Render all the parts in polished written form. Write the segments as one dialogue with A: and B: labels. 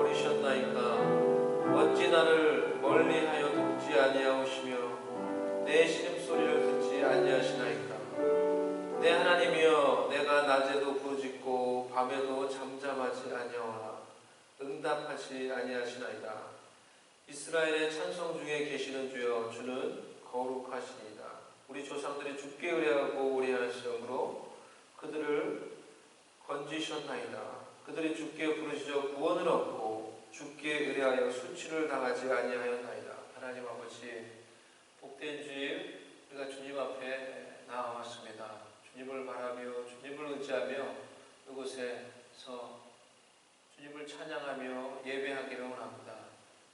A: 버리셨나이까. 어찌 나를 멀리하여 돕지 아니하오시며 내 신음소리를 듣지 아니하시나이까. 내 하나님이여, 내가 낮에도 부르짖고 밤에도 잠잠하지 아니하오나 응답하지 아니하시나이다. 이스라엘의 찬송 중에 계시는 주여, 주는 거룩하시니이다. 우리 조상들이 주께 의뢰하고 의뢰하심으로 그들을 건지셨나이다. 그들이 주께 부르짖어 구원을 얻고 주께 의뢰하여 수치를 당하지 아니하였나이다. 하나님 아버지, 복된 주일 우리가 주님 앞에 나아왔습니다. 주님을 바라며 주님을 의지하며 이곳에서 주님을 찬양하며 예배하기를 원합니다.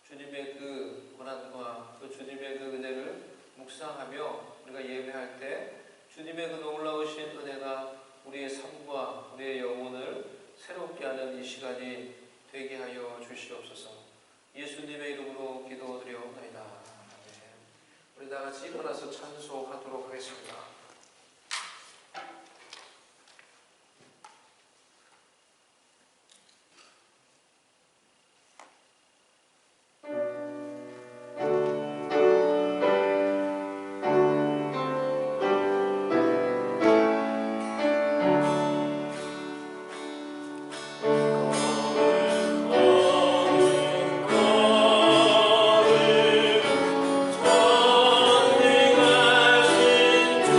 A: 주님의 그 고난과 또 주님의 그 은혜를 묵상하며 우리가 예배할 때 주님의 그 놀라우신 은혜가 우리의 삶과 우리의 영혼을 새롭게 하는 이 시간이 되게 하여 주시옵소서. 예수님의 이름으로 기도드려옵나이다. 아멘. 우리 다 같이 일어나서 찬송하도록 하겠습니다.
B: 전능하신 주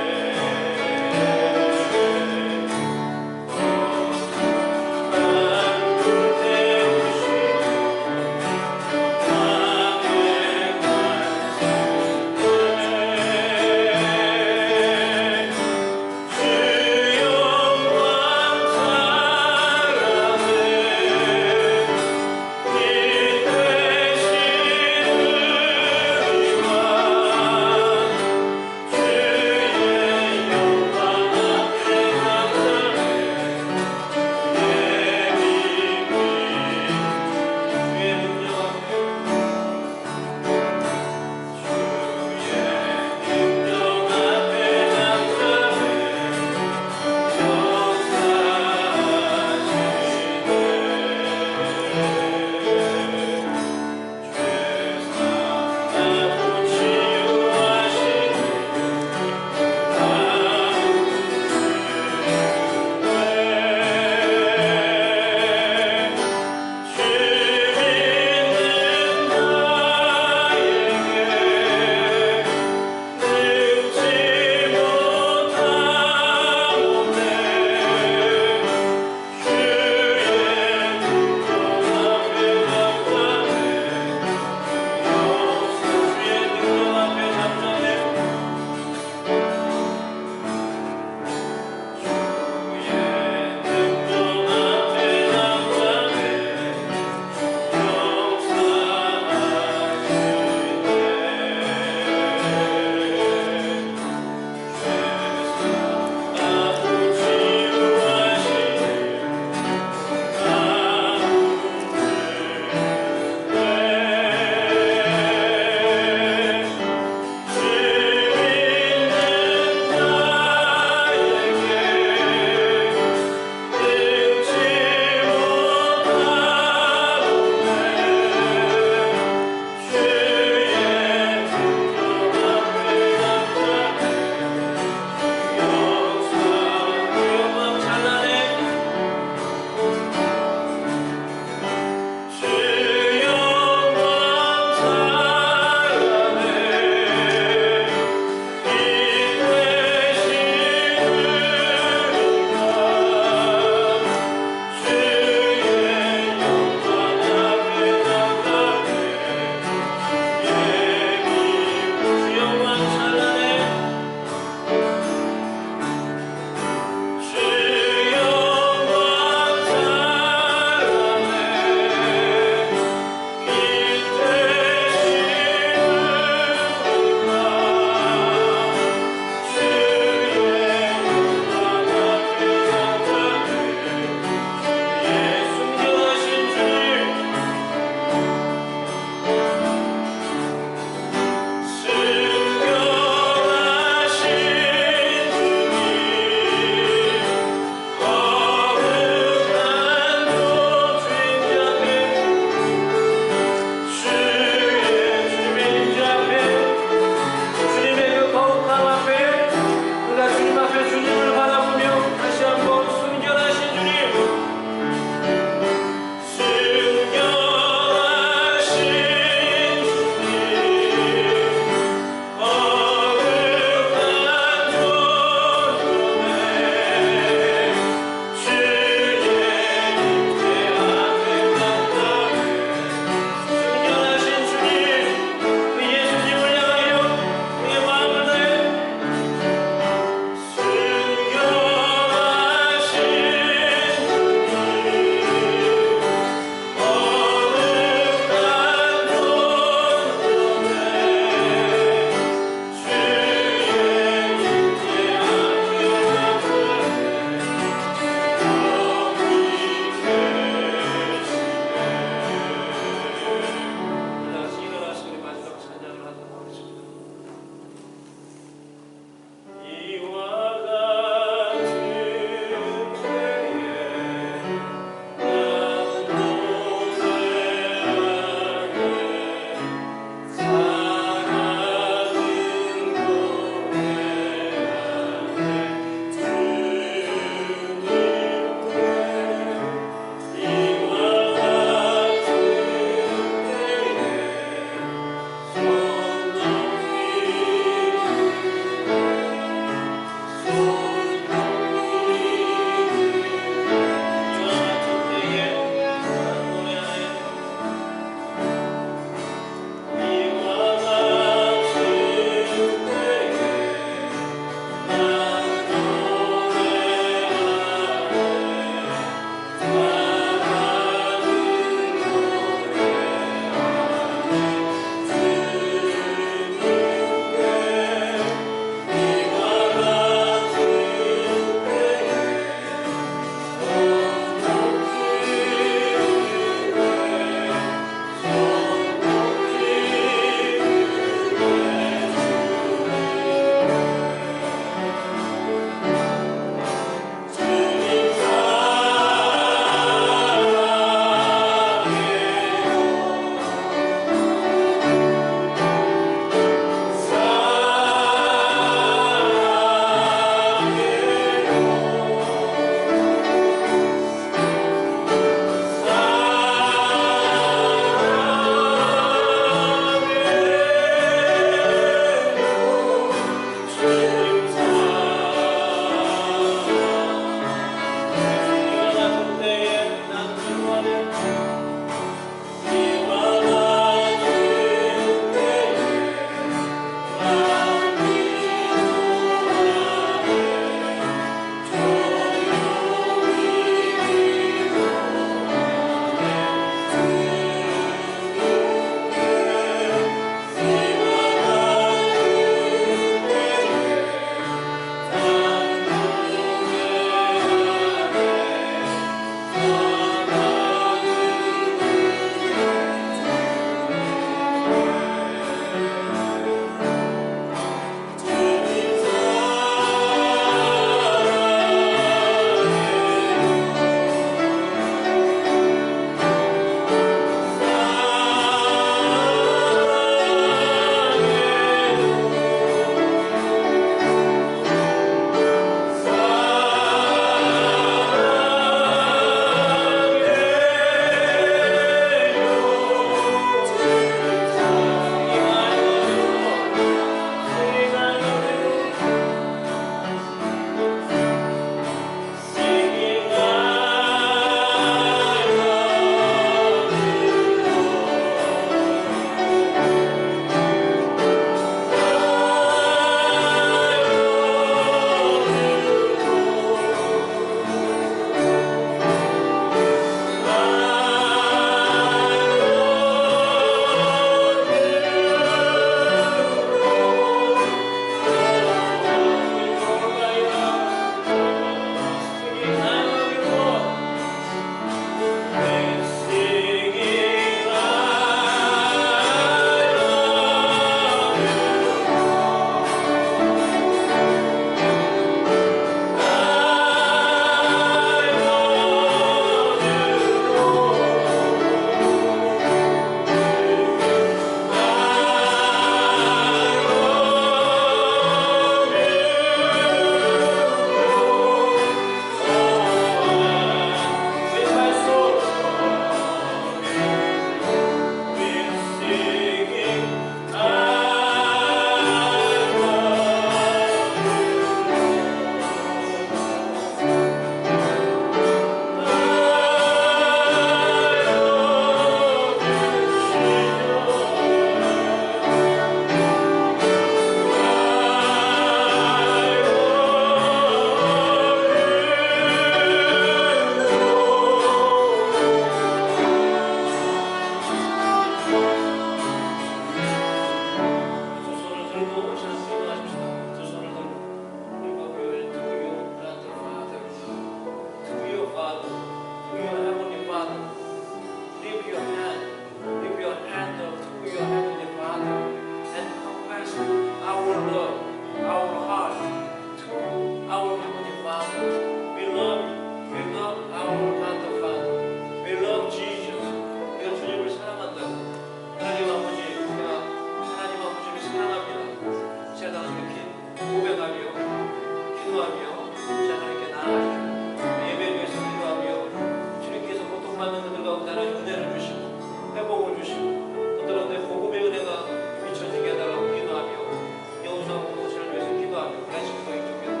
A: 주시고 또 다른 데 복음의 은혜가 비춰지게 해달라고 기도하며 여호수아 공동체를 위해서 기도하며 내 식도 이쪽에서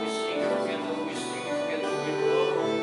A: We sing together, we sing together with love.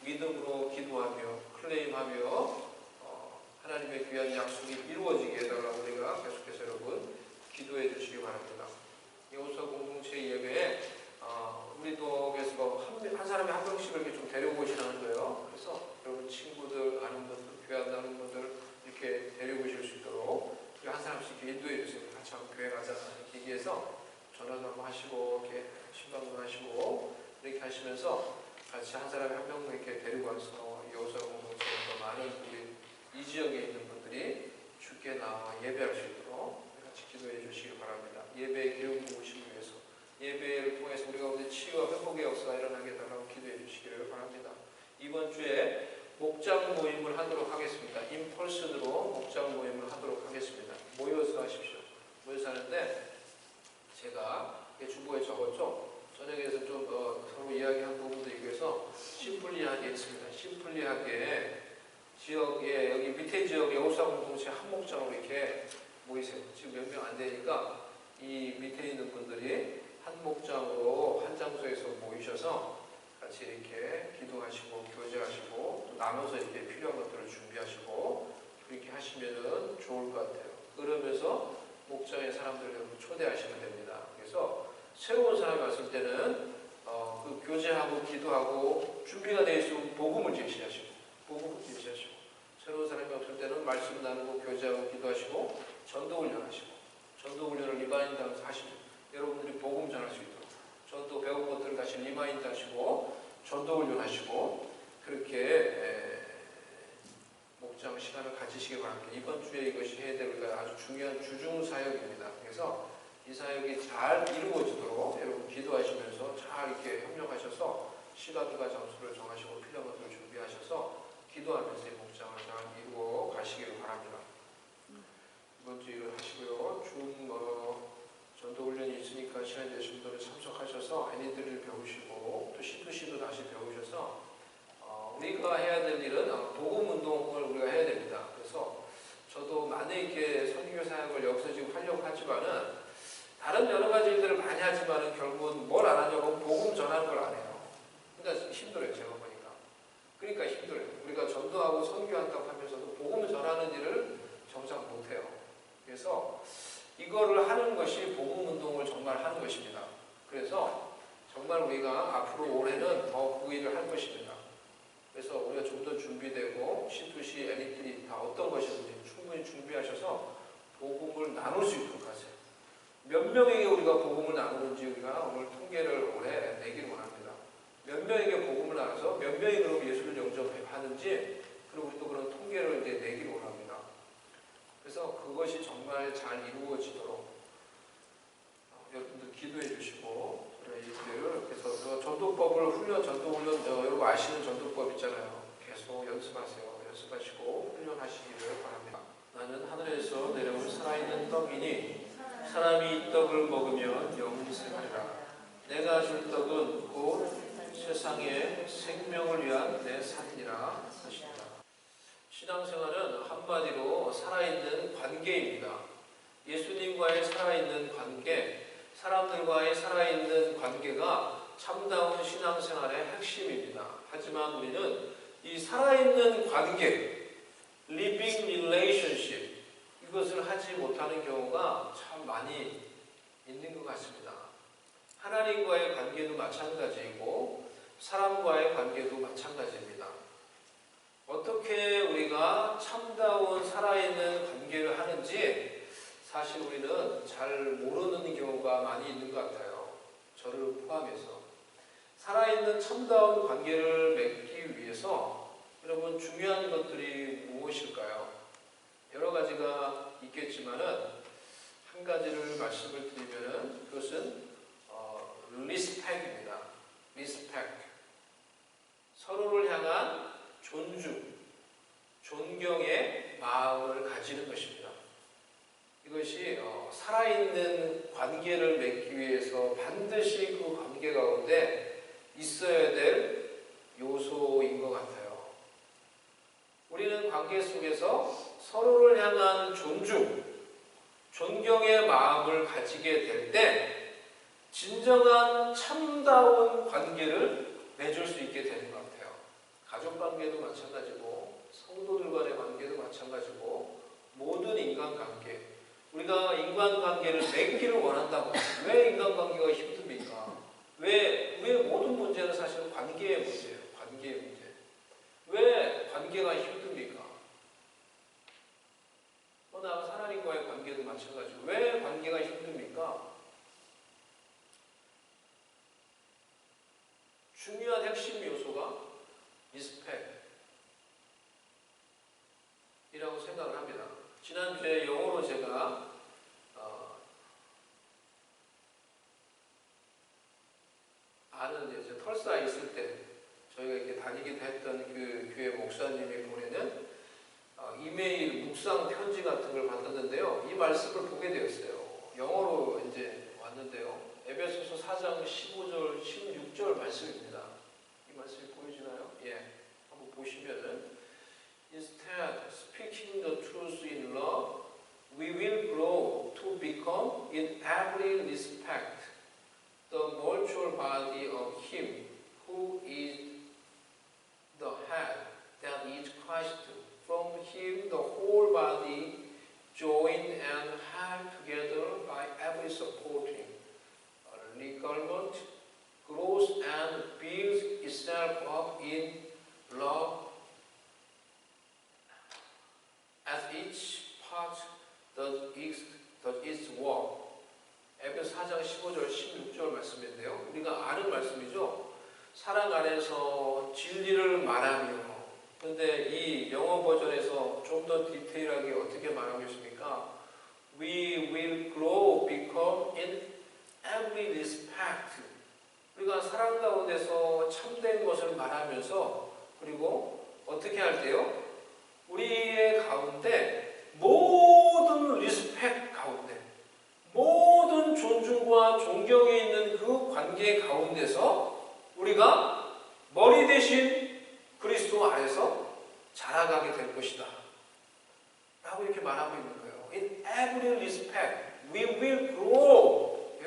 A: 믿음으로 기도하며 클레임하며 하나님의 귀한 약속이 이루어지게 해달라고 우리가 계속해서 여러분 기도해 주시기 바랍니다. 여호수아 공동체 예배에 우리도 계속 한 사람이 한 명씩 이렇게 좀 데려오시라는 거예요. 그래서 여러분 친구들, 아는 분들, 교회 안 나는 분들 이렇게 데려오실 수 있도록 한 사람씩 인도해 주세요. 같이 한번 교회 가자 이렇게 얘기해서 전화도 한번 하시고 이렇게 신방도 하시고 이렇게 하시면서 같이 한 사람이 한 명 이렇게 데리고 와서 여호수아 공동체 지역에 있는 분들이 주께 나와 예배할 수 있도록 같이 기도해 주시기 바랍니다. 예배의 기름 부으심을 위해서, 예배를 통해서 우리 가운데 치유와 회복의 역사가 일어나게 해달라고 기도해 주시기를 바랍니다. 이번 주에 목장 모임을 하도록 하겠습니다. 인펄슨으로 목장 모임을 하도록 하겠습니다. 모여서 하십시오. 모여서 하는데 제가 주보에 적었죠. 저녁에서 좀 서로 이야기한 부분도 있고 해서 심플리하게 했습니다. 심플리하게 지역에, 여기 밑에 지역에 오사 공동체 한 목장으로 이렇게 모이세요. 지금 몇 명 안 되니까 이 밑에 있는 분들이 한 목장으로 한 장소에서 모이셔서 같이 이렇게 기도하시고 교제하시고 또 나눠서 이렇게 필요한 것들을 준비하시고 그렇게 하시면은 좋을 것 같아요. 그러면서 목장의 사람들을 초대하시면 됩니다. 그래서 새로운 사람이 왔을 때는 그 교제하고 기도하고 준비가 되어 있으면 복음을 제시하시고 새로운 사람이 없을 때는 말씀 나누고 교제하고 기도하시고 전도훈련하시고 전도훈련을 리마인드 하시고 여러분들이 복음 전할 수 있도록 전도 배운 것들을 다시 리마인드 하시고 전도훈련 하시고 그렇게 목장 시간을 가지시기 바랍니다. 이번 주에 이것이 해야 될 아주 중요한 주중사역입니다. 그래서 이 사역이 잘 이루어지도록 여러분 기도하시면서 잘 이렇게 협력하셔서 시간과 장소를 정하시고 필요한 것들을 준비하셔서 기도하면서 이 목장을 잘 이루어 가시기를 바랍니다. 이번 주 일을 하시고요. 전도훈련이 있으니까 시간이 되신 분들은 참석하셔서 아이들을 배우시고 또 C2C도 다시 배우셔서 우리가 해야 될 일은 복음운동을 우리가 해야 됩니다. 그래서 저도 많이 이렇게 선교 사역을 여기서 지금 하려고 하지만은 다른 여러 가지 일들을 많이 하지만은 결국은 뭘 안 하냐고 복음 전하는 걸 안 해요. 그러니까 힘들어요. 제가 보니까. 그러니까 힘들어요. 우리가 전도하고 선교한다고 하면서도 복음을 전하는 일을 정작 못해요. 그래서 이거를 하는 것이 복음운동을 정말 하는 것입니다. 그래서 정말 우리가 앞으로 올해는 더 그 일을 할 것입니다. 그래서 우리가 좀 더 준비되고 C2C, LET 다 어떤 것이든지 충분히 준비하셔서 복음을 나눌 수 있도록 하세요. 몇 명에게 우리가 복음을 나누는지 우리가 오늘 통계를 올해 내기를 원합니다. 몇 명에게 복음을 나눠서 몇 명이 그럼 예수를 영접하는지 그리고 또 그런 통계를 이제 내기를 원합니다. 그래서 그것이 정말 잘 이루어지도록 여러분들 기도해 주시고 그래서 전도훈련 여러분 아시는 전도법 있잖아요. 계속 연습하시고 훈련하시기를 바랍니다. 나는 하늘에서 내려온 살아있는 떡이니 사람이 이 떡을 먹으면 영생하리라. 내가 줄 떡은 곧 세상의 생명을 위한 내 살이라 하시니라. 신앙생활은 한마디로 살아있는 관계입니다. 예수님과의 살아있는 관계, 사람들과의 살아있는 관계가 참다운 신앙생활의 핵심입니다. 하지만 우리는 이 살아있는 관계, living relationship, 이것을 하지 못하는 경우가 참 많이 있는 것 같습니다. 하나님과의 관계도 마찬가지이고 사람과의 관계도 마찬가지입니다. 어떻게 우리가 참다운 살아있는 관계를 하는지 사실 우리는 잘 모르는 경우가 많이 있는 것 같아요. 저를 포함해서. 살아있는 참다운 관계를 맺기 위해서 여러분 중요한 것들이 무엇일까요? 여러 가지가 있겠지만은 한 가지를 말씀을 드리면은 그것은 리스펙입니다. 리스펙. 서로를 향한 존중, 존경의 마음을 가지는 것입니다. 이것이 살아있는 관계를 맺기 위해서 반드시 그 관계 가운데 있어야 될 요소인 것 같아요. 우리는 관계 속에서 서로를 향한 존중, 존경의 마음을 가지게 될 때 진정한 참다운 관계를 맺을 수 있게 되는 것 같아요. 가족 관계도 마찬가지고 성도들 간의 관계도 마찬가지고 모든 인간관계, 우리가 인간관계를 맺기를 원한다고. 왜 인간관계가 힘듭니까? 왜 모든 문제는 사실은 관계의 문제예요. 관계의 문제. 왜 관계가 힘듭니까? 나아가 하나님과의 관계도 마찬가지고 왜 관계가 힘듭니까? 중요한 핵심 요소가 리스펙이라고 생각을 합니다. 지난주에 영어로 제가 아는 이제 털사에 있을 때 저희가 이렇게 다니기도 했던 그 교회 목사님이 보내는 이메일 묵상 편지 같은 걸 받았는데요. 이 말씀을 보게 되었어요. 영어로 이제 왔는데요. 에베소서 4장 15절, 16절 말씀입니다. 이 말씀이 보여지나요? 예. 한번 보시면은 Instead, speaking the truth in love, we will grow to become in every respect the mortal body of Him who is the head, that is Christ. From Him the whole body, joined and held together by every supporting ligament, grows and builds itself up in love as each part does its work. 에베소 4장 15절, 16절 말씀인데요. 우리가 아는 말씀이죠. 사랑 안에서 진리를 말하며. 근데 이 영어 버전에서 좀 더 디테일하게 어떻게 말하고 있습니까? We will grow, become in every respect. 우리가 사랑 가운데서 참된 것을 말하면서 그리고 어떻게 할 때요? 우리의 가운데 모든 리스펙 가운데 모든 존중과 존경이 있는 그 관계 가운데서 우리가 머리 대신 그리스도 안에서 자라가게 될 것이다 라고 이렇게 말하고 있는 거예요. In every respect we will grow. 예?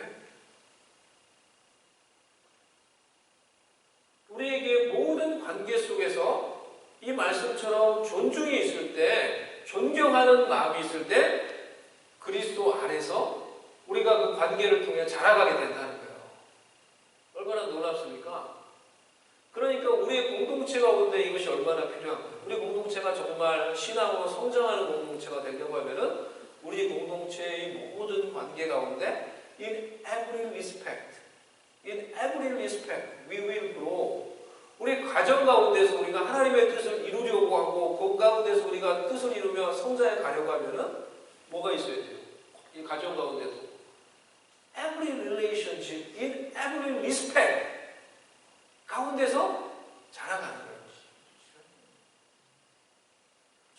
A: 우리에게 모든 관계 속에서 이 말씀처럼 존중이 있을 때, 존경하는 마음이 있을 때 그리스도 안에서 우리가 그 관계를 통해 자라가게 된다는 거예요. 얼마나 놀랍습니까? 그러니까 우리의 공동체 가운데 이것이 얼마나 필요한 거예요. 우리 공동체가 정말 신앙으로 성장하는 공동체가 되려고 하면은 우리 공동체의 모든 관계 가운데 in every respect, we will grow. 우리 가정 가운데서 우리가 하나님의 뜻을 이루려고 하고 그 가운데서 우리가 뜻을 이루며 성장해 가려고 하면은 뭐가 있어야 돼요? 이 가정 가운데도 every relationship, in every respect 가운데서 자라가는 거예요.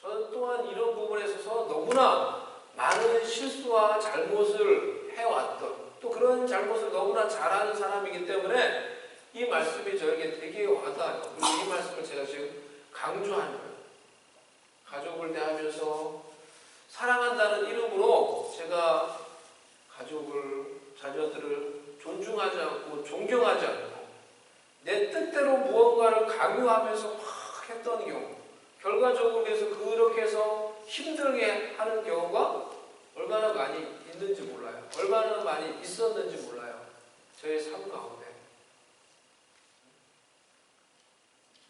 A: 저는 또한 이런 부분에 있어서 너무나 많은 실수와 잘못을 해왔던 또 그런 잘못을 너무나 잘하는 사람이기 때문에 이 말씀이 저에게 되게 와닿아요. 그리고 이 말씀을 제가 지금 강조하는 거예요. 가족을 대하면서 사랑한다는 이름으로 제가 가족을, 자녀들을 존중하지 않고 존경하지 않고 내 뜻대로 무언가를 강요하면서 막 했던 경우, 결과적으로 해서 그렇게 해서 힘들게 하는 경우가 얼마나 많이 있는지 몰라요. 얼마나 많이 있었는지 몰라요. 저의 삶 가운데.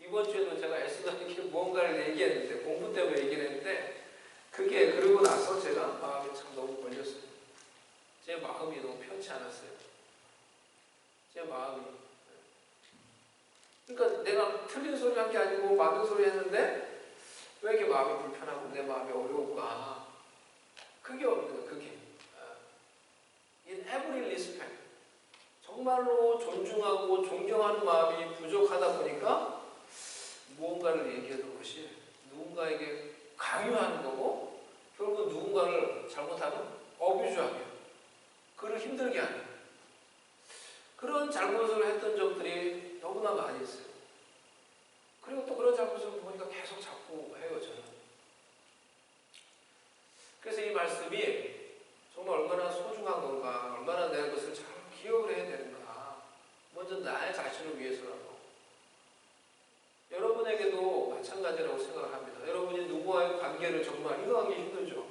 A: 이번 주에도 제가 애쓰던 게 무언가를 얘기했는데, 공부 때문에 얘기를 했는데, 그게 그러고 나서 제가 마음이 참 너무 걸렸어요. 제 마음이 너무 편치 않았어요. 제 마음이. 그러니까 내가 틀린 소리 한 게 아니고 맞는 소리 했는데 왜 이렇게 마음이 불편하고 내 마음이 어려울까? 그게 없는 거예요. 그게. In every respect. 정말로 존중하고 존경하는 마음이 부족하다 보니까 무언가를 얘기하는 것이 누군가에게 강요하는 거고 결국 누군가를 잘못하면 어뷰즈하게 그를 힘들게 하는 그런 잘못을 했던 적들이 너무나 많이 있어요. 그리고 또 그런 잘못을 보니까 계속 자꾸 해요, 저는. 그래서 이 말씀이 정말 얼마나 소중한 건가, 얼마나 내가 그것을 잘 기억을 해야 되는가. 먼저 나의 자신을 위해서라도. 여러분에게도 마찬가지라고 생각을 합니다. 여러분이 누구와의 관계를 정말 이해하기 힘들죠.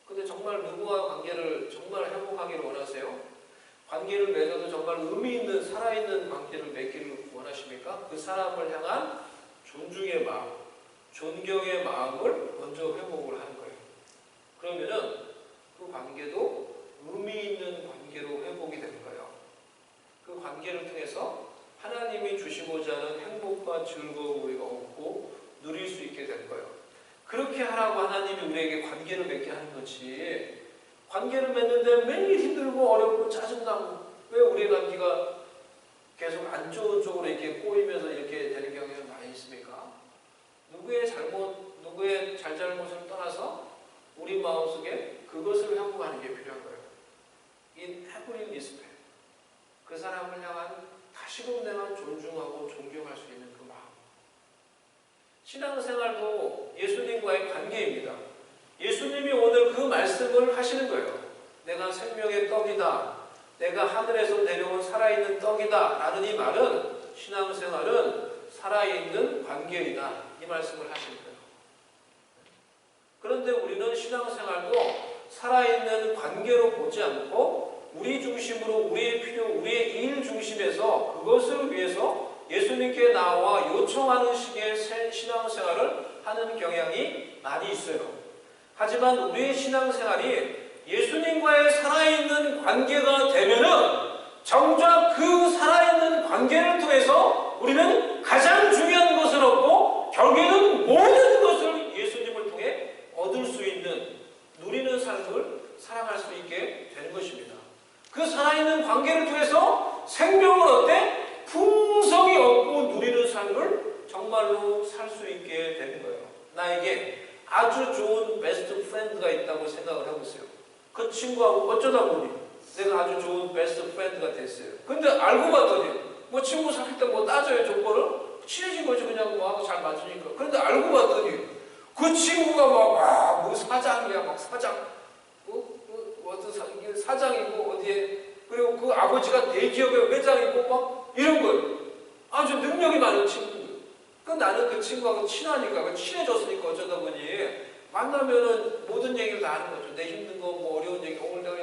A: 근데 정말 누구와의 관계를 정말 회복하기를 원하세요? 관계를 맺어도 정말 의미 있는 살아있는 관계를 맺기를 원하십니까? 그 사람을 향한 존중의 마음, 존경의 마음을 먼저 회복을 하는 거예요. 그러면은 그 관계도 의미 있는 관계로 회복이 되는 거예요. 그 관계를 통해서 하나님이 주시고자 하는 행복과 즐거움을 우리가 얻고 누릴 수 있게 될 거예요. 그렇게 하라고 하나님이 우리에게 관계를 맺게 하는 거지. 관계를 맺는데 매일 힘들고 어렵고 짜증나고 왜 우리의 관계가 계속 안 좋은 쪽으로 이렇게 꼬이면서 이렇게 되는 경우가 많이 있습니까? 누구의 잘잘못을 떠나서 우리 마음속에 그것을 회복하는 게 필요한 거예요. In every respect. 그 사람을 향한 다시금 내가 존중하고 존경할 수 있는 그 마음. 신앙생활도 예수님과의 관계입니다. 예수님이 오늘 그 말씀을 하시는 거예요. 내가 생명의 떡이다. 내가 하늘에서 내려온 살아있는 떡이다. 라는 이 말은 신앙생활은 살아있는 관계이다. 이 말씀을 하시는 거예요. 그런데 우리는 신앙생활도 살아있는 관계로 보지 않고 우리 중심으로 우리의 필요, 우리의 일 중심에서 그것을 위해서 예수님께 나와 요청하는 식의 신앙생활을 하는 경향이 많이 있어요. 하지만 우리의 신앙생활이 예수님과의 살아있는 관계가 되면은 정작 그 살아있는 관계를 통해서 우리는 가장 중요한 것을 얻고 결국에는 모든 것을 예수님을 통해 얻을 수 있는 누리는 삶을 살아갈 수 있게 되는 것입니다. 그 살아있는 관계를 통해서 생명을 얻되 풍성히 얻고 누리는 삶을 정말로 살 수 있게 되는 거예요. 나에게 아주 좋은 베스트 프렌드가 있다고 생각을 해보세요. 그 친구하고 어쩌다 보니 내가 아주 좋은 베스트 프렌드가 됐어요. 근데 알고 봤더니 뭐 친구 사귈 때 뭐 따져요 조건을? 친해진 거지 그냥 뭐 하고 잘 맞으니까. 그런데 알고 봤더니 그 친구가 뭐 사장이야 막 사장 어떤 사장이고 어디에 그리고 그 아버지가 대기업의 회장이고 막 이런 거예요. 아주 능력이 많은 친구예요. 그 나는 그 친구하고 친하니까 친해졌으니까 어쩌다 보니 만나면은 모든 얘기를 다 하는 거죠. 내 힘든 거 뭐 어려운 얘기 오늘 내가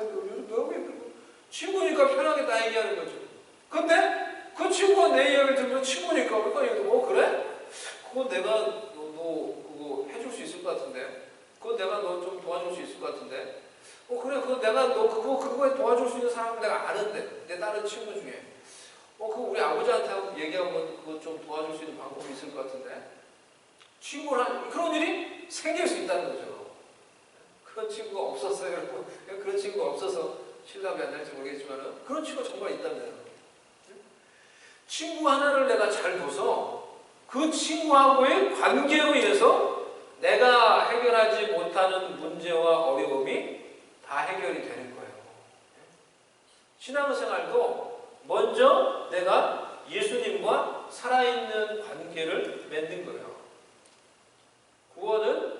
A: 요즘 너무 힘들고 친구니까 편하게 다 얘기하는 거죠. 근데 그 친구가 내 이야기를 들으면 친구니까 그래? 그거 내가 너 그거 해줄 수 있을 것 같은데 그거 내가 너 좀 도와줄 수 있을 것 같은데 그래 그거 내가 너 그거에 도와줄 수 있는 사람을 내가 아는데 내 다른 친구 중에 그거 우리 아버지한테 한번 얘기하면 그거 좀 도와줄 수 있는 방법이 있을 것 같은데 친구랑 그런 일이 생길 수 있다는 거죠. 그런 친구가 없었어요, 여러분. 그런 친구가 없어서 실감이 안 날지 모르겠지만 그런 친구가 정말 있답니다. 친구 하나를 내가 잘 둬서 그 친구하고의 관계로 인해서 내가 해결하지 못하는 문제와 어려움이 다 해결이 되는 거예요. 신앙생활도 먼저 내가 예수님과 살아있는 관계를 맺는 거예요. 구원은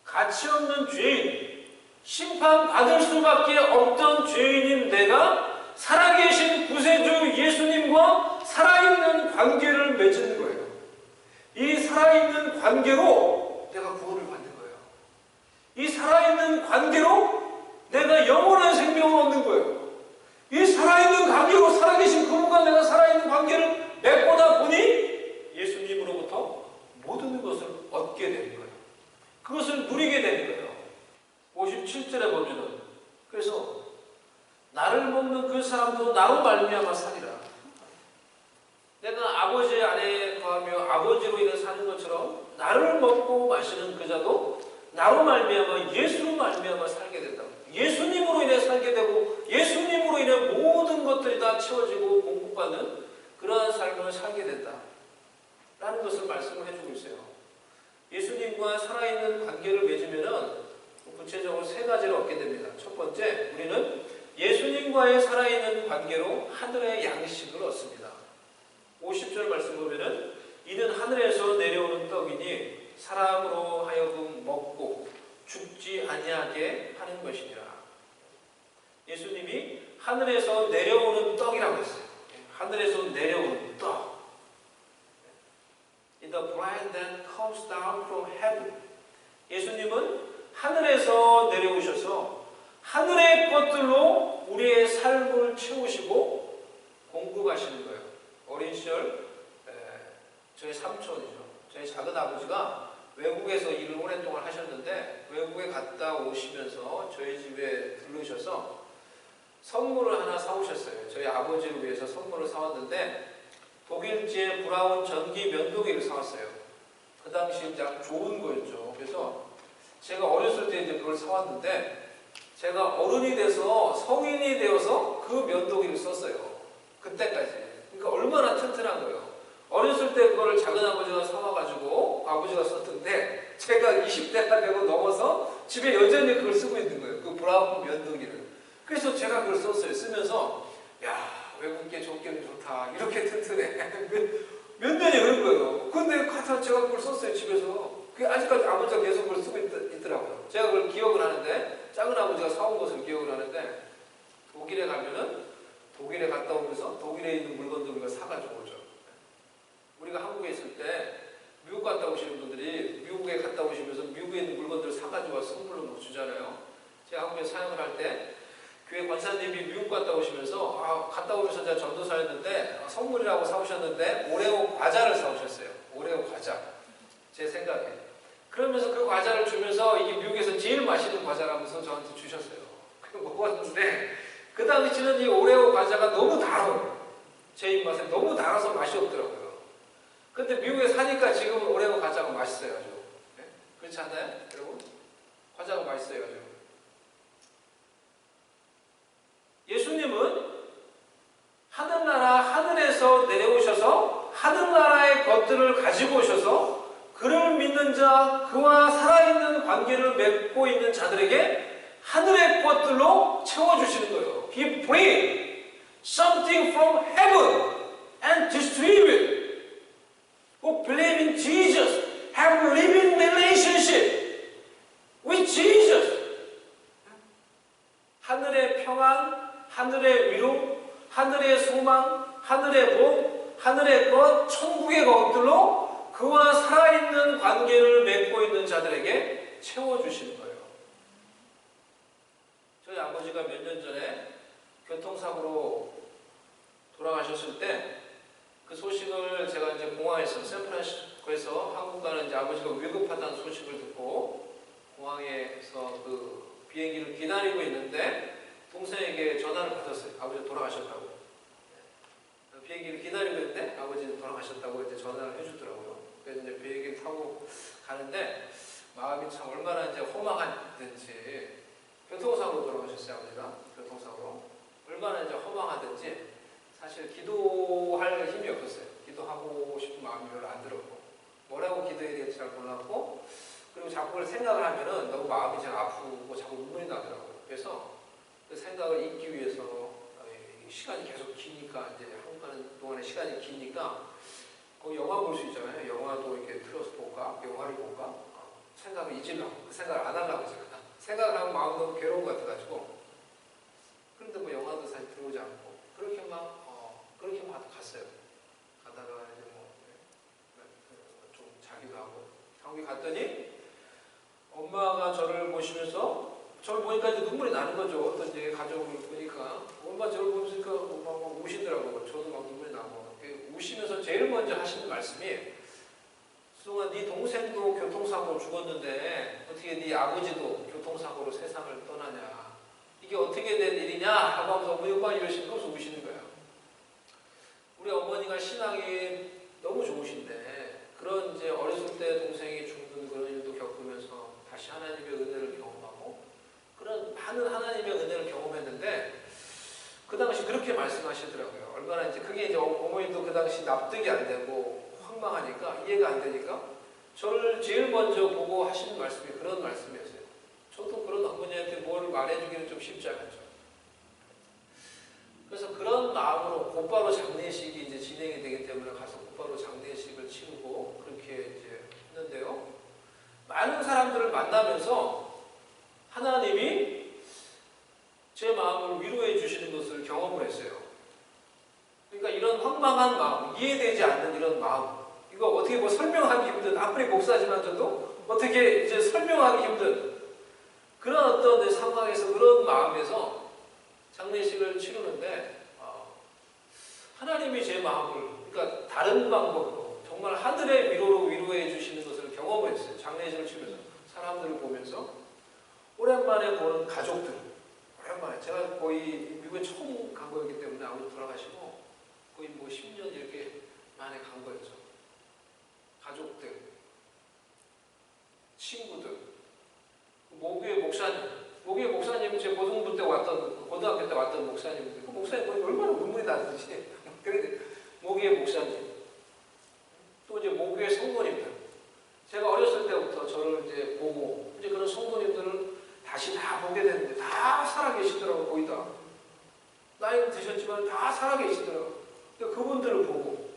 A: 가치 없는 죄인, 심판받을 수밖에 없던 죄인인 내가 살아계신 구세주 예수님과 살아있는 관계를 맺는 거예요. 이 살아있는 관계로 내가 구원을 받는 거예요. 이 살아있는 관계로 내가 영원한 생명을 얻는 거예요. 이 살아있는 관계로 살아계신 그분과 내가 살아있는 관계를 맺고나 보니 예수님으로부터 모든 것을 얻게 되는 거예요. 그것을 누리게 되는 거예요. 57절에 보면은 그래서 나를 먹는 그 사람도 나로 말미암아 살리라. 내가 아버지 안에 거하며 아버지로 인해 사는 것처럼 나를 먹고 마시는 그 자도 나로 말미암아 예수로 말미암아 살게 된다. 예수님으로 인해 살게 되고 예수님으로 인해 모든 것들이 다 채워지고 공급받는 그러한 삶을 살게 된다. 라는 것을 말씀을 해주고 있어요. 예수님과 살아있는 관계를 맺으면은 구체적으로 세 가지를 얻게 됩니다. 첫 번째, 우리는 예수님과의 살아있는 관계로 하늘의 양식을 얻습니다. 50절 말씀 보면은 이는 하늘에서 내려오는 떡이니 사람으로 하여금 먹고 죽지 아니하게 하는 것이니라. 예수님이 하늘에서 내려오는 떡이라고 했어요. 하늘에서 내려오는 떡. In the bread that comes down from heaven. 예수님은 하늘에서 내려오셔서 하늘의 것들로 우리의 삶을 채우시고 공급하시는 거예요. 어린 시절 저희 삼촌이죠. 저희 작은 아버지가 외국에서 일을 오랫동안 하셨는데 외국에 갔다 오시면서 저희 집에 들르셔서 선물을 하나 사오셨어요. 저희 아버지를 위해서 선물을 사왔는데 독일제 브라운 전기 면도기를 사왔어요. 그 당시 이제 아주 좋은 거였죠. 그래서 제가 어렸을 때 이제 그걸 사왔는데 제가 어른이 돼서 성인이 되어서 그 면도기를 썼어요. 그때까지. 그러니까 얼마나 튼튼한 거예요. 어렸을 때 그거를 작은 아버지가 사와가지고 아버지가 썼던데 제가 20대가 되고 넘어서 집에 여전히 그걸 쓰고 있는 거예요. 그 브라운 면도기를. 그래서 제가 그걸 썼어요. 쓰면서 야, 외국계 조끼는 좋다. 이렇게 튼튼해. 몇 년이 흐른 거예요. 근데 제가 그걸 썼어요. 집에서. 그게 아직까지 아버지가 계속 그걸 쓰고 있더라고요. 제가 그걸 기억을 하는데 작은 아버지가 사온 것을 기억을 하는데 독일에 가면은 독일에 갔다 오면서 독일에 있는 물건들 우리가 사가지고 오죠. 우리가 한국에 있을 때 미국 갔다 오시는 분들이 미국에 갔다 오시면서 미국에 있는 물건들을 사가지고 와서 선물로 뭐 주잖아요. 제가 한국에 사역을 할 때 교회 권사님이 미국 갔다 오시면서 갔다 오면서 제가 전도사였는데 선물이라고 사오셨는데 오레오 과자를 사오셨어요. 오레오 과자. 제 생각에. 그러면서 그 과자를 주면서 이게 미국에서 제일 맛있는 과자라면서 저한테 주셨어요. 그거 먹었는데 그 당시는 이 오레오 과자가 너무 달아요. 제 입맛에 너무 달아서 맛이 없더라고요. 근데 미국에 사니까 지금 오레오 과자가 맛있어요. 아주. 네? 그렇지 않나요? 여러분? 과자가 맛있어요. 아주. 예수님은 하늘나라 하늘에서 내려오셔서 하늘나라의 것들을 가지고 오셔서 그를 믿는 자, 그와 살아있는 관계를 맺고 있는 자들에게 하늘의 것들로 채워주시는 거예요. He bring something from heaven and distribute. Who believe in Jesus have a living relationship with Jesus. 하늘의 평안, 하늘의 위로, 하늘의 소망, 하늘의 복, 하늘의 것, 천국의 것들로 그와 살아있는 관계를 맺고 있는 자들에게 채워주시는 거예요. 저희 아버지가 몇 년 전에 교통사고로 돌아가셨을 때 그 소식을 제가 이제 공항에서 샌프란시스코에서 한국 가는 이제 아버지가 위급하다는 소식을 듣고 공항에서 그 비행기를 기다리고 있는데 동생에게 전화를 받았어요. 아버지 돌아가셨다고. 비행기를 기다리고 있는데 아버지 돌아가셨다고 이제 전화를 해주더라고요. 그래서 이제 비행기 타고 가는데 마음이 참 얼마나 이제 허망하든지 교통사고로 돌아가셨어요. 아버지가 교통사고로 얼마나 이제 허망하든지 사실 기도할 힘이 없었어요. 기도하고 싶은 마음이 별로 안 들었고 뭐라고 기도해야 될지 잘 몰랐고 그리고 자꾸 그걸 생각을 하면은 너무 마음이 잘 아프고 자꾸 눈물이 나더라고요. 그래서 그 생각을 잊기 위해서 시간이 계속 기니까 이제 한국 가는 동안에 시간이 기니까 거기 영화 볼 수 있잖아요. 영화도 이렇게 틀어서 볼까? 영화를 볼까? 생각을 잊으려고 그 생각을 안 하려고 제가 생각을 하면 마음 너무 괴로운 것 같아가지고 그런데 뭐 영화도 사실 들어오지 않고 그렇게만 갔어요. 가다가 이제 뭐 좀 자기도 하고 한국에 갔더니 엄마가 저를 보시면서 저를 보니까 이제 눈물이 나는 거죠. 어떤 이제 가족을 보니까 엄마 저를 보면서 막 우시더라고요. 저도 막 눈물이 나고 우시면서 제일 먼저 하시는 말씀이 수동아 네 동생도 교통사고로 죽었는데 어떻게 네 아버지도 교통사고로 세상을 떠나냐 이게 어떻게 된 일이냐 하고 하면서 어머니 오빠 이러시는 거서 우시는 거예요. 우리 어머니가 신앙이 너무 좋으신데 그런 이제 어렸을 때 동생이 죽는 그런 일도 겪으면서 다시 하나님의 은혜를 경험하고 그런 많은 하나님의 은혜를 경험했는데 그 당시 그렇게 말씀하시더라고요. 얼마나 이제 그게 이제 어머니도 그 당시 납득이 안 되고 황망하니까 이해가 안 되니까 저를 제일 먼저 보고 하시는 말씀이 그런 말씀이었어요. 저도 그런 어머니한테 뭘 말해주기는 좀 쉽지 않았죠. 그래서 그런 마음으로 곧바로 장례식이 이제 진행이 되기 때문에 가서 곧바로 장례식을 치르고 그렇게 이제 했는데요. 많은 사람들을 만나면서 하나님이 제 마음을 위로해 주시는 것을 경험을 했어요. 그러니까 이런 황망한 마음, 이해되지 않는 이런 마음, 이거 어떻게 뭐 설명하기 힘든, 아무리 목사지만 저도 어떻게 이제 설명하기 힘든 그런 어떤 상황에서 그런 마음에서 장례식을 치르는데 하나님이 제 마음을 그러니까 다른 방법으로 정말 하늘의 위로로 위로해 주시는 것을 경험을 했어요. 장례식을 치르면서 사람들을 보면서 오랜만에 보는 가족들 오랜만에 제가 거의 미국에 처음 간 거였기 때문에 아버지 돌아가시고 거의 뭐 10년 이렇게 만에 간 거였죠. 가족들 친구들, 모교의 목사님 제 고등부 때 왔던, 고등학교 때 왔던 목사님인데, 그 목사님 보니 얼마나 눈물이 나는지. 그런데 모교의 목사님, 또 이제 모교의 성도님들, 제가 어렸을 때부터 저를 이제 보고 이제 그런 성도님들을 다시 다 보게 됐는데 다 살아계시더라고. 거의 다 나이는 드셨지만 다 살아계시더라고. 그분들을 보고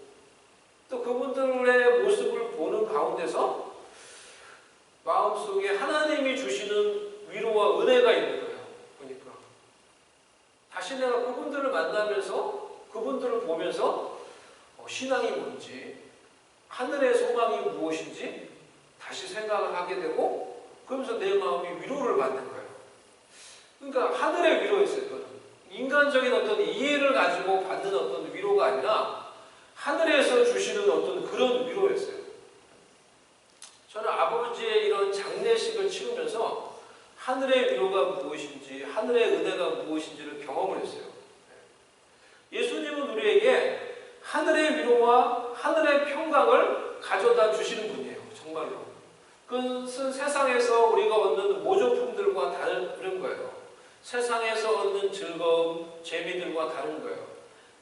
A: 또 그분들의 모습을 보는 가운데서 마음속에 하나님이 주시는 위로와 은혜가 있는 거예요. 보니까 다시 내가 그분들을 만나면서 그분들을 보면서 신앙이 뭔지, 하늘의 소망이 무엇인지 다시 생각을 하게 되고, 그러면서 내 마음이 위로를 받는 거예요. 그러니까 하늘의 위로였어요. 인간적인 어떤 이해를 가지고 받는 어떤 위로가 아니라 하늘에서 주시는 어떤 그런 위로였어요. 저는 아버지의 이런 장례식을 치르면서 하늘의 위로가 무엇인지, 하늘의 은혜가 무엇인지를 경험을 했어요. 예수님은 우리에게 하늘의 위로와 하늘의 평강을 가져다 주시는 분이에요. 정말로. 그것은 세상에서 우리가 얻는 모조품들과 다른 거예요. 세상에서 얻는 즐거움, 재미들과 다른 거예요.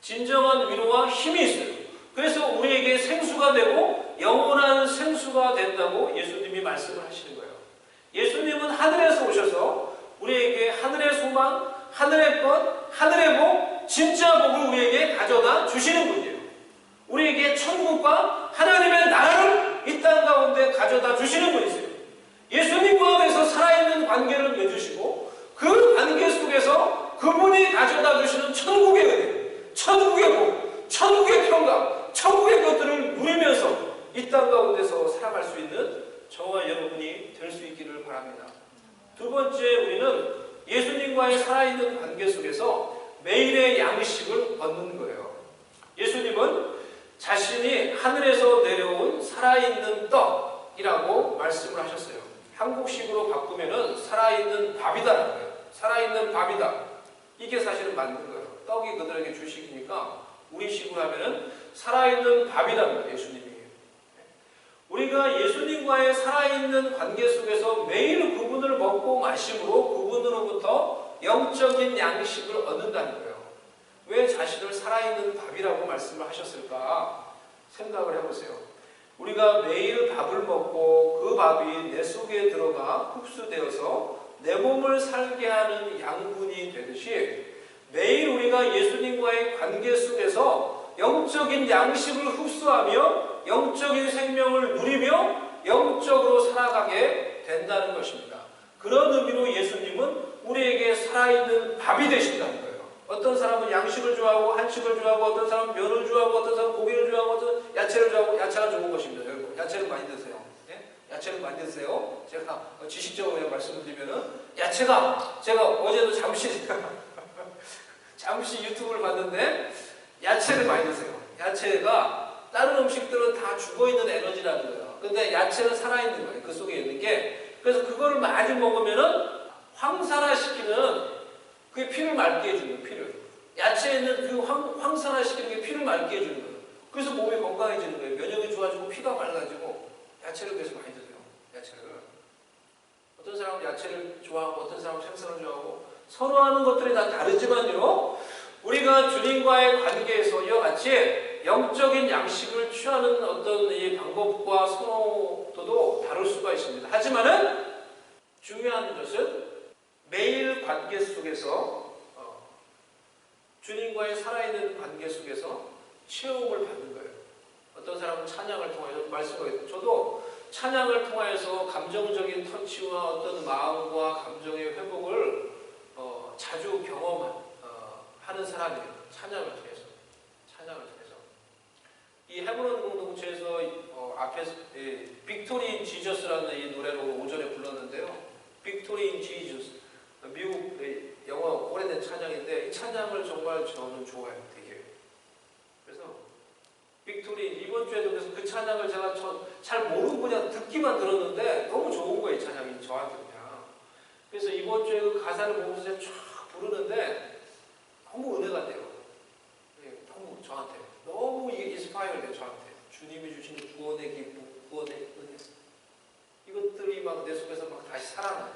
A: 진정한 위로와 힘이 있어요. 그래서 우리에게 생수가 되고 영원한 생수가 된다고 예수님이 말씀을 하시는 거예요. 예수님은 하늘에서 오셔서 우리에게 하늘의 소망, 하늘의 것, 하늘의 복, 진짜 복을 우리에게 가져다 주시는 분이에요. 우리에게 천국과 하나님의 나라를 이 땅 가운데 가져다 주시는 분이세요. 예수님과 안에서 살아있는 관계를 맺으시고 그 관계 속에서 그분이 가져다 주시는 천국의 은혜, 천국의 복, 천국의 평강, 천국의 것들을 누리면서 이 땅 가운데서 살아갈 수 있는 저와 여러분이 될 수 있기를 바랍니다. 두 번째, 우리는 예수님과의 살아있는 관계 속에서 매일의 양식을 얻는 거예요. 예수님은 자신이 하늘에서 내려온 살아있는 떡이라고 말씀을 하셨어요. 한국식으로 바꾸면은 살아있는 밥이다라는 거예요. 살아있는 밥이다. 이게 사실은 맞는 거예요. 떡이 그들에게 주식이니까 우리식으로 하면은 살아있는 밥이라는 거예요. 예수님이. 우리가 예수님과의 살아있는 관계 속에서 매일 그분을 먹고 마심으로 그분으로부터 영적인 양식을 얻는다는 거예요. 왜 자신을 살아있는 밥이라고 말씀을 하셨을까 생각을 해보세요. 우리가 매일 밥을 먹고 그 밥이 내 속에 들어가 흡수되어서 내 몸을 살게 하는 양분이 되듯이 매일 우리가 예수님과의 관계 속에서 영적인 양식을 흡수하며 영적인 생명을 누리며 영적으로 살아가게 된다는 것입니다. 그런 의미로 예수님은 우리에게 살아있는 밥이 되신다는 거예요. 어떤 사람은 양식을 좋아하고 한식을 좋아하고 어떤 사람은 면을 좋아하고 어떤 사람은 고기를 좋아하고 어떤 야채를 좋아하고 야채가 좋은 것입니다. 여러분 야채를 많이 드세요. 예? 야채를 많이 드세요. 제가 지식적으로 말씀을 드리면은 야채가 제가 어제도 잠시 유튜브를 봤는데 야채를 많이 드세요. 야채가 다른 음식들은 다 죽어있는 에너지라는 거예요. 근데 야채는 살아있는 거예요. 그 속에 있는 게. 그래서 그거를 많이 먹으면은 황산화시키는 그게 피를 맑게 해주는 피를. 야채에 있는 그 황산화시키는 게 피를 맑게 해주는 거예요. 그래서 몸이 건강해지는 거예요. 면역이 좋아지고 피가 맑아지고 야채를 그래서 많이 드세요. 야채를. 어떤 사람은 야채를 좋아하고 어떤 사람은 생선을 좋아하고 선호하는 것들이 다 다르지만요. 우리가 주님과의 관계에서 이와 같이 영적인 양식을 취하는 어떤 이 방법과 선호도도 다를 수가 있습니다. 하지만은 중요한 것은 매일 관계 속에서 주님과의 살아있는 관계 속에서 체험을 받는 거예요. 어떤 사람은 찬양을 통해서 말씀하겠죠. 저도 찬양을 통해서 감정적인 터치와 어떤 마음과 감정의 회복을 자주 경험하는 사람이에요. 찬양을 통해서. 이 헤브론 공동체에서 앞에서 빅토리 인 지저스라는 이 노래를 오전에 불렀는데요. 빅토리 인 지저스. 미국 영어 오래된 찬양인데 이 찬양을 정말 저는 좋아해요. 되게. 그래서 빅토리 이번 주에도 그래서 그 찬양을 제가 잘 모르고 그냥 듣기만 들었는데 너무 좋은 거예요. 이 찬양이 저한테 그냥. 그래서 이번 주에 그 가사를 보면서 제가 쫙 부르는데 너무 은혜가 돼요. 너무 저한테 너무 이게 인스파이어 돼요. 저한테 주님이 주신 구원의 기쁨, 구원의 은혜 이것들이 막 막 내 속에서 막 다시 살아나.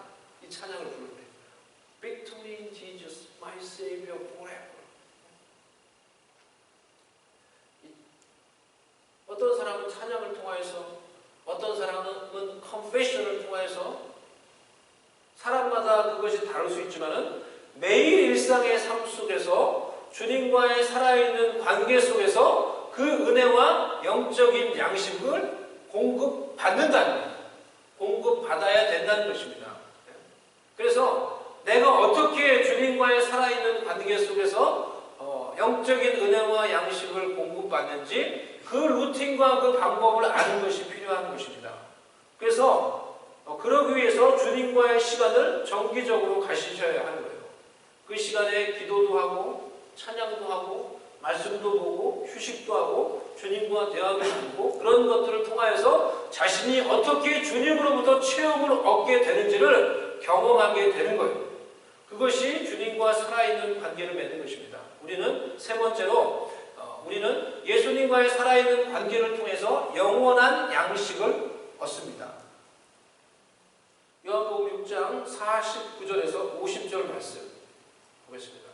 A: 이 찬양을 부를 때. Victory in Jesus, my Savior forever. 어떤 사람은 찬양을 통하여서, 어떤 사람은 confession을 통하여서, 사람마다 그것이 다를 수 있지만은 매일 일상의 삶 속에서 주님과의 살아있는 관계 속에서 그 은혜와 영적인 양식을 공급받는다는 거예요. 공급받아야 된다는 것입니다. 그래서 내가 어떻게 주님과의 살아있는 관계 속에서 영적인 은혜와 양식을 공급받는지 그 루틴과 그 방법을 아는 것이 필요한 것입니다. 그래서 그러기 위해서 주님과의 시간을 정기적으로 가지셔야 하는 거예요. 그 시간에 기도도 하고 찬양도 하고 말씀도 보고 휴식도 하고 주님과 대화도 나누고 그런 것들을 통하여서 자신이 어떻게 주님으로부터 체험을 얻게 되는지를 경험하게 되는 거예요. 그것이 주님과 살아있는 관계를 맺는 것입니다. 우리는 세 번째로 우리는 예수님과의 살아있는 관계를 통해서 영원한 양식을 얻습니다. 요한복음 6장 49절에서 50절 말씀 보겠습니다.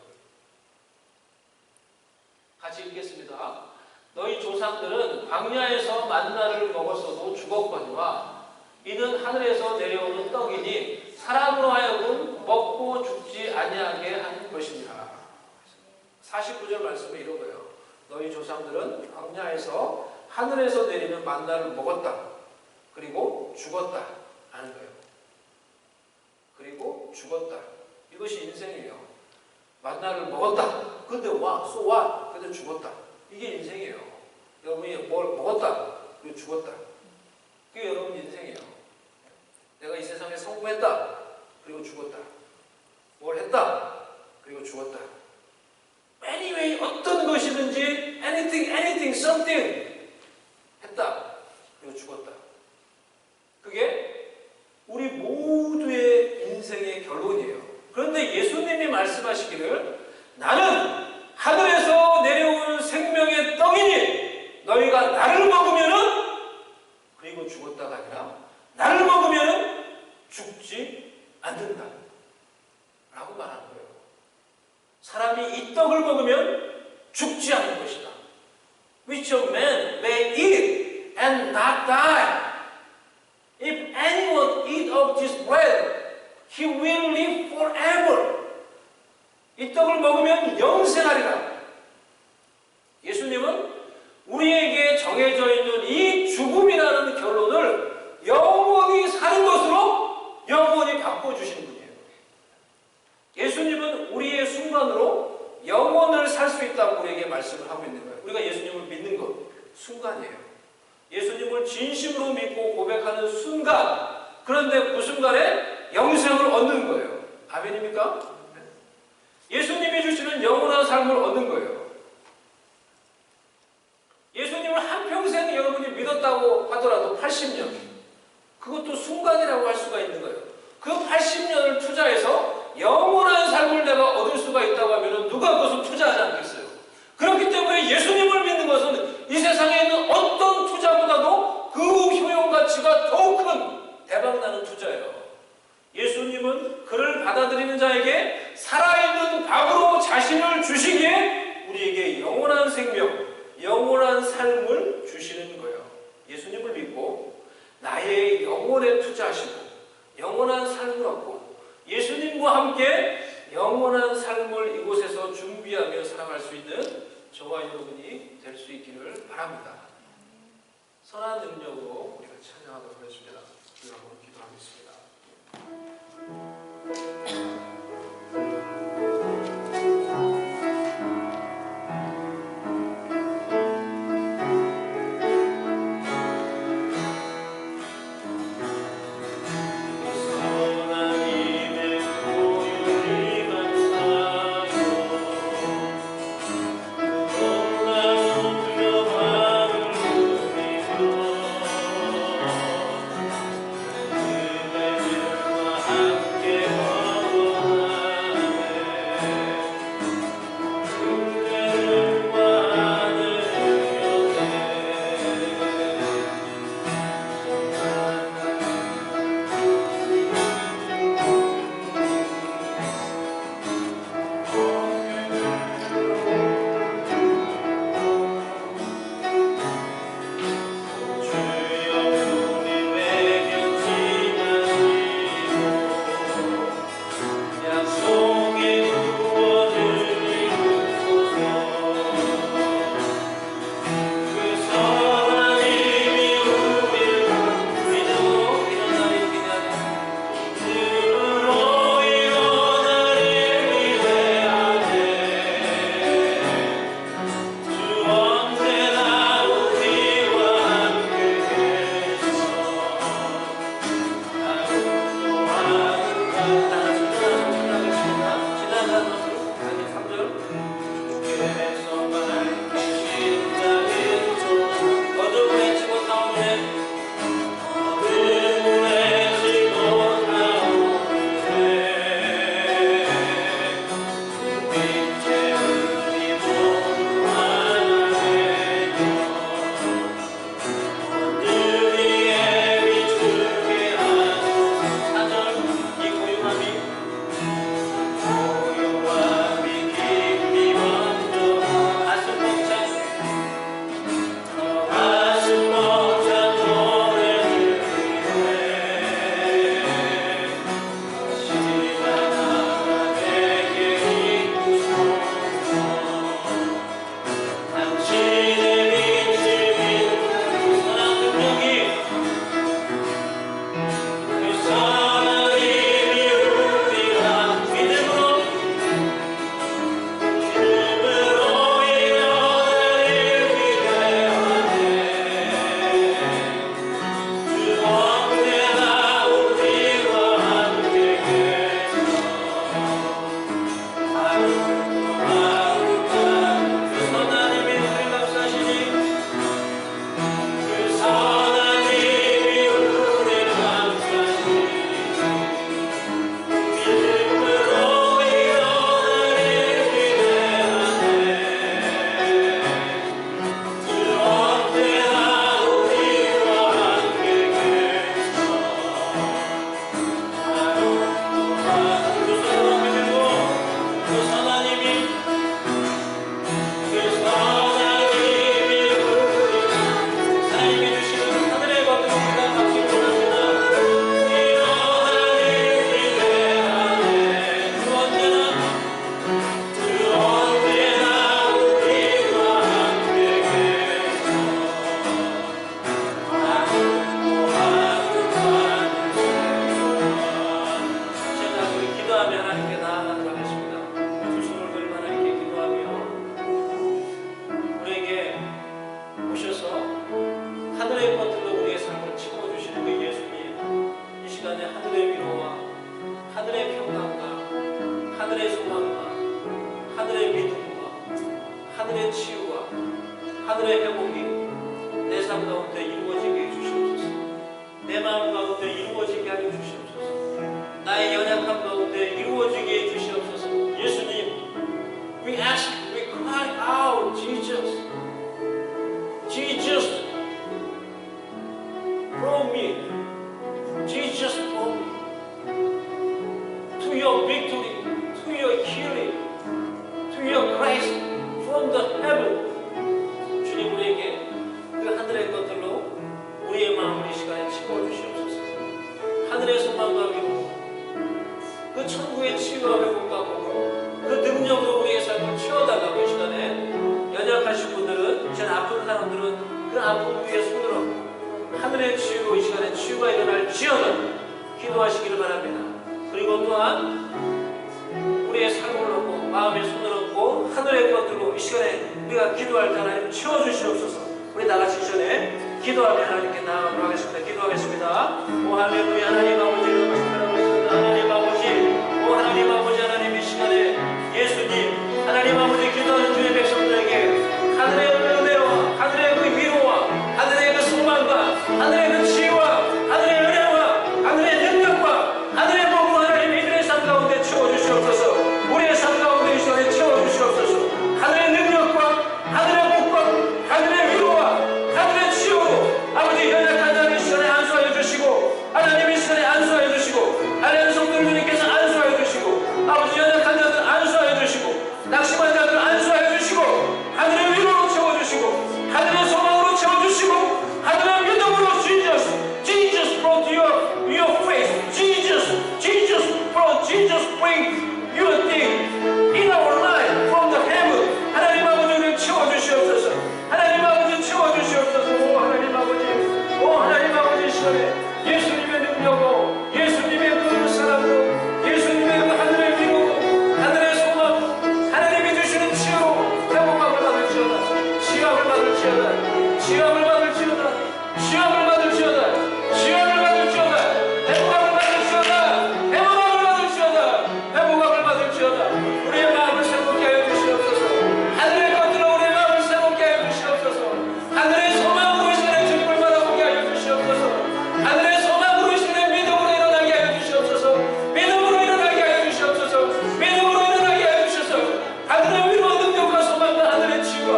A: 같이 읽겠습니다. 너희 조상들은 광야에서 만나를 먹었어도 죽었거니와 이는 하늘에서 내려오는 떡이니 사람으로 하여금 먹고 죽지 아니하게 하는 것이니라. 49절 말씀은 이런 거예요. 너희 조상들은 광야에서 하늘에서 내리는 만나를 먹었다. 그리고 죽었다 하는 거예요. 그리고 죽었다. 이것이 인생이에요. 만나를 먹었다. 근데 so what? 근데 죽었다. 이게 인생이에요. 여러분이 뭘 먹었다. 그리고 죽었다. 그게 여러분 인생이에요. 내가 이 세상에 성공했다. 그리고 죽었다. 뭘 했다. 그리고 죽었다. Anyway, 어떤 것이든지 anything, something 했다. 그리고 죽었다. 그게 우리 모두의 인생의 결론이에요. 그런데 예수님이 말씀하시기를 나는 하늘에서 내려온 생명의 떡이니 너희가 나를 먹으면은 그리고 죽었다가 아니라 나를 먹으면은 죽지 않는다 라고 말하는 거예요. 사람이 이 떡을 먹으면 죽지 않는 것이다. Which a man may eat and not die. If anyone eat of this bread, he will live forever. 이 떡을 먹으면 영생하리라. 예수님은 우리에게 정해져 있는 이 죽음이라는 결론을 영원히 사는 것으로 영원히 바꿔주시는 분이에요. 예수님은 우리의 순간으로 영원을 살 수 있다고 우리에게 말씀을 하고 있는 거예요. 우리가 예수님을 믿는 것, 순간이에요. 예수님을 진심으로 믿고 고백하는 순간, 그런데 그 순간에 영생을 얻는 거예요. 아멘입니까? 예수님이 주시는 영원한 삶을 얻는 거예요. 예수님을 한평생 여러분이 믿었다고 하더라도 80년, 그것도 순간이라고 할 수가 있는 거예요. 그 80년을 투자해서 영원한 삶을 내가 얻을 수가 있다고 하면 누가 그것을 투자하지 않겠어요? 그렇기 때문에 예수님을 믿는 것은 이 세상에 있는 어떤 투자보다도 그 효용 가치가 더욱 큰 대박나는 투자예요. 예수님은 그를 받아들이는 자에게 살아있는 밥으로 자신을 주시기에 우리에게 영원한 생명, 영원한 삶을 주시는 거예요. 예수님을 믿고 나의 영혼에 투자하시고 영원한 삶을 얻고 예수님과 함께 영원한 삶을 이곳에서 준비하며 살아갈 수 있는 저와 여러분이 될 수 있기를 바랍니다. 선한 능력으로 우리가 찬양하도록 하겠습니다. 주님으로 기도하겠습니다.
B: 내 시간에 하늘의 위로와 하늘의 평강과 하늘의 소망과 하늘의 믿음과 하늘의 치유와 하늘의 회복이 내 삶 가운데 이루어지게 해주시옵소서. 내 마음 가운데 이루어지게 하여 주시옵소서. 나의 연약함 가운데 이루어지게 해주시옵소서. 예수님, we ask, we cry out, Jesus, Jesus, from me, Jesus, from me, to your victory, to your healing, to your grace from the heaven. 주님, 우리에게 그 하늘의 것들로 우리의 마음을 이 시간에 채워주시옵소서. 하늘의 소망과 위로, 그 천국의 치유와 회복과 복으로, 그 능력으로 우리의 삶을 채워달라고 이 시간에 연약하신 분들은, 이제 아픈 사람들은 그 아픈 위에 손으로 하늘의 치유로 이 시간에 치유가 일어날지어다 기도하시기를 바랍니다. 그리고 또한 우리의 삶을 놓고 마음의 손을 얹고 하늘의 것들로 이 시간에 우리가 기도할 때 하나님 채워주시옵소서. 우리 다같이 이 시간에 기도하며 하나님께 나아가도록 하겠습니다. 기도하겠습니다. 오 할렐루야. 하나님 아버지, 하나님 아버지, 오 하나님 아버지, 하나님 이 시간에 예수님, 하나님 아버지, 기도하는 주의 백성들에게 하늘의 은혜와 하늘의 그 위로와 하늘의 그 소망과 하늘의 그 치유와 하늘의 은혜와 하늘의 능력과 하늘의 복으로 하나님 이들의 삶 가운데 채워주시옵소서. 우리의 삶 가운데 이 시간에 채워주시옵소서. 하늘의 능력과 하늘의 복과 하늘의 위로와 하늘의 치유로 아버지 연약한 자를 이 시간에 안수하여 주시고, 하나님 이 시간에 안수하여 주시고, 하나님 성도님께서 안수하여 주시고, 아버지 연약한 자들 안수하여 주시고, 낙심한 자들 안수하여 주시고, 하늘의 위로로 채워주시고, 하늘의 소망으로 채워주시고, 하늘의 믿음으로 Jesus brought your faith, Jesus bring your thing in our life from the heaven. 하나님 아버지, 우리를 채워주시옵소서. 하나님 아버지, 채워주시옵소서. 오 하나님 아버지, 오 하나님 아버지, 이 시간에 예수님의 능력으로, 예수님의 그 사랑으로, 예수님의 그 하늘의 위로, 하늘의 소망, 하나님이 주시는 치유로 회복함을 받을지어다. 치유함을 받을지어다. 치유함을 받을지어다. 치유함을 받을지어다. 치유함을 받을지어다. 회복함을 받을지어다. 회복함을 받을지어다. 회복함을 받을지어다. 우리의 마음을 새롭게 하여 주시옵소서. 하늘의 것들로 우리의 마음을 새롭게 하여 주시옵소서. 하늘의 소망으로 이 시간에 주님을 바라보게 하여 주시옵소서. 하늘의 소망으로 이 시간에 믿음으로 일어나게 하여 주시옵소서. 믿음으로 일어나게 하여 주시옵소서. 믿음으로 일어나게 하여 주셔서 하늘의 위로와 능력과 소망과 하늘의 치유와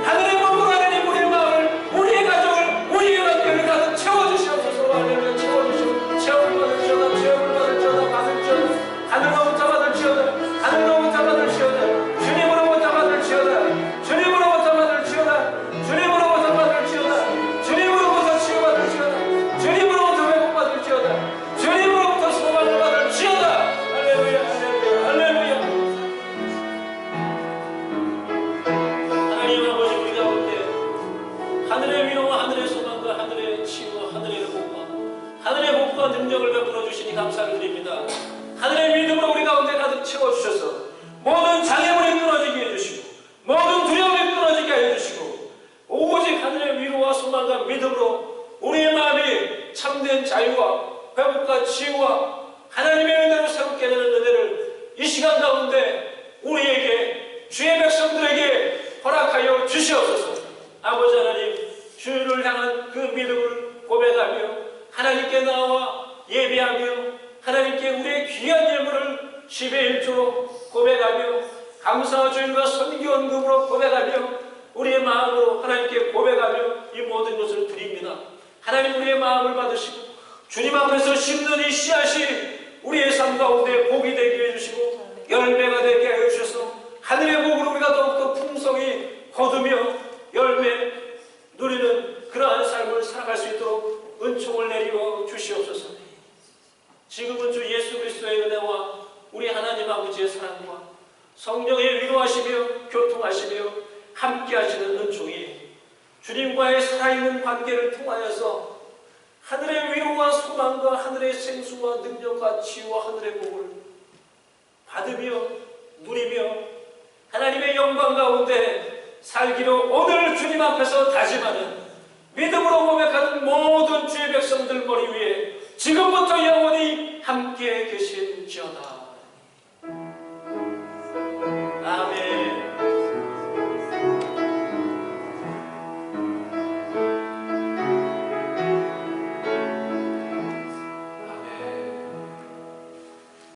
B: 하늘의 복으로 하나님 우리의 마음을, 우리의 가정을, 우리의 관계를 가득 채워주시옵소서. 하나님 채워주시옵소서. 체험을 받을지어다. 체험을 받을지어다. 받을지어다. 하늘로부터 받을지어다. 하늘로부터 받을지어다. 주님으로부터 받을지어다. 주님으로부터 받을지어다. 주님으로부터 받을지어다. 주님으로부터 치유받을지어다. 주님으로부터 회복받을지어다. 주님으로부터 소망을 받을지어다. 할렐루야, 할렐루야, 할렐루야. 하나님 아버지, 우리 가운데 하늘의 위로와 하늘의 소망과 하늘의 치유와 하늘의 회복과 하늘의 복과 능력을 베풀어 주시니 감사를 드립니다. 하늘의 믿음으로 우리 가운데 가득 채워주셔서 모든 장애물이 끊어지게 해주시고, 모든 두려움이 끊어지게 해주시고, 오직 하늘의 위로와 소망과 믿음으로 우리의 마음이 참된 자유와 회복과 치유와 하나님의 은혜로 새롭게 되는 은혜를 이 시간 가운데 우리에게, 주의 백성들에게 허락하여 주시옵소서. 아버지 하나님, 주를 향한 그 믿음을 고백하며 하나님께 나와 예배하며 하나님께 우리의 귀한 예물을 10의 1조로 고백하며 감사와 주일과 선기원금으로 고백하며 우리의 마음으로 하나님께 고백하며 이 모든 것을 드립니다. 하나님, 우리의 마음을 받으시고 주님 앞에서 심는 이 씨앗이 우리의 삶 가운데 복이 되게 해주시고 열매가 되게 하여 주셔서 하늘의 복으로 우리가 더욱더 풍성히 거두며 열매 누리는 그러한 삶을 살아갈 수 있도록 은총을 내리어 주시옵소서. 지금은 주 예수 그리스도의 은혜와 우리 하나님 아버지의 사랑과 성령의 위로하시며 교통하시며 함께 하시는 은총이 주님과의 살아있는 관계를 통하여서 하늘의 위로와 소망과 하늘의 생수와 능력과 치유와 하늘의 복을 받으며 누리며 하나님의 영광 가운데 살기로 오늘 주님 앞에서 다짐하는 믿음으로 고백하는 모든 주의 백성들 머리 위에 지금부터 영원히 함께 계실지어다.